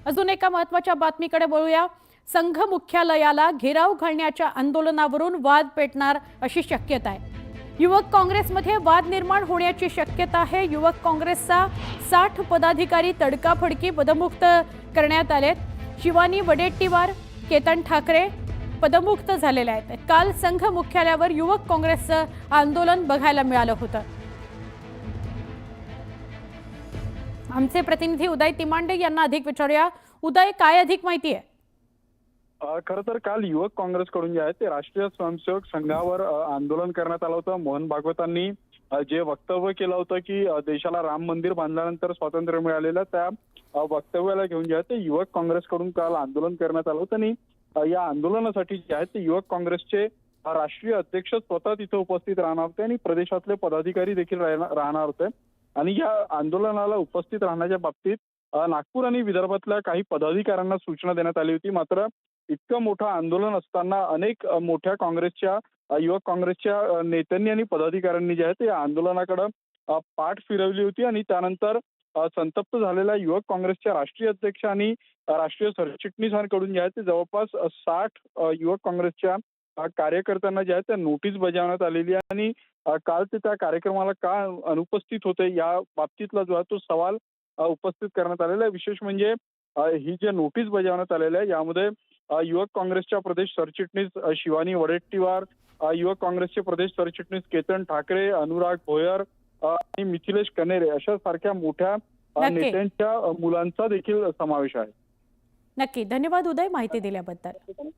अजून एका महत्त्वाच्या बातमीकडे वळूया। संघ मुख्यालयाला घेराव घालण्याच्या आंदोलनावरून वाद पेटणार अशी शक्यता आहे। युवक काँग्रेसमध्ये वाद निर्माण होण्याची शक्यता आहे। युवक काँग्रेसचा 60 पदाधिकारी तडकाफडकी पदमुक्त करण्यात आलेत। शिवानी वडेट्टीवार, केतन ठाकरे पदमुक्त झालेले आहेत। काल संघ मुख्यालयावर युवक काँग्रेसचं आंदोलन बघायला मिळालं होतं। आमचे प्रतिनिधी उदय तिमांडे यांना अधिक विचारूया। उदय, काय अधिक माहिती आहे? खरं तर काल युवक काँग्रेसकडून जे आहे ते राष्ट्रीय स्वयंसेवक संघावर आंदोलन करण्यात आलं होतं। मोहन भागवतांनी जे वक्तव्य केलं होतं की देशाला राम मंदिर बांधल्यानंतर स्वातंत्र्य मिळालेलं, त्या वक्तव्याला घेऊन जे आहे ते युवक काँग्रेसकडून काल आंदोलन करण्यात आलं होतं। आणि या आंदोलनासाठी जे आहे ते युवक काँग्रेसचे राष्ट्रीय अध्यक्ष स्वतः तिथे उपस्थित राहणार होते आणि प्रदेशातले पदाधिकारी देखील राहणार होते। आणि या आंदोलनाला उपस्थित राहण्याच्या बाबतीत नागपूर आणि विदर्भातल्या काही पदाधिकाऱ्यांना सूचना देण्यात आली होती। मात्र इतकं मोठं आंदोलन असताना अनेक मोठ्या काँग्रेसच्या युवक काँग्रेसच्या नेत्यांनी आणि पदाधिकाऱ्यांनी जे आहे ते आंदोलनाकडे पाठ फिरवली होती। आणि त्यानंतर संतप्त झालेल्या युवक काँग्रेसच्या राष्ट्रीय अध्यक्ष आणि राष्ट्रीय सरचिटणीसांकडून जे आहे ते जवळपास 60 युवक काँग्रेसच्या कार्यकर्त्यांना जे आहे त्या नोटीस बजावण्यात आलेली आहे। आणि काल ते त्या कार्यक्रमाला का अनुपस्थित होते या बाबतीतला जो आहे तो सवाल उपस्थित करण्यात आलेला आहे। विशेष म्हणजे ही जे नोटीस बजावण्यात आलेल्या आहे यामध्ये युवक काँग्रेसच्या प्रदेश सरचिटणीस शिवानी वडेट्टीवार, युवक काँग्रेसचे प्रदेश सरचिटणीस केतन ठाकरे, अनुराग भोयर आणि मिथिलेश कनेरे अशा सारख्या मोठ्या नेत्यांच्या मुलांचा देखील समावेश आहे। नक्की, धन्यवाद उदय माहिती दिल्याबद्दल।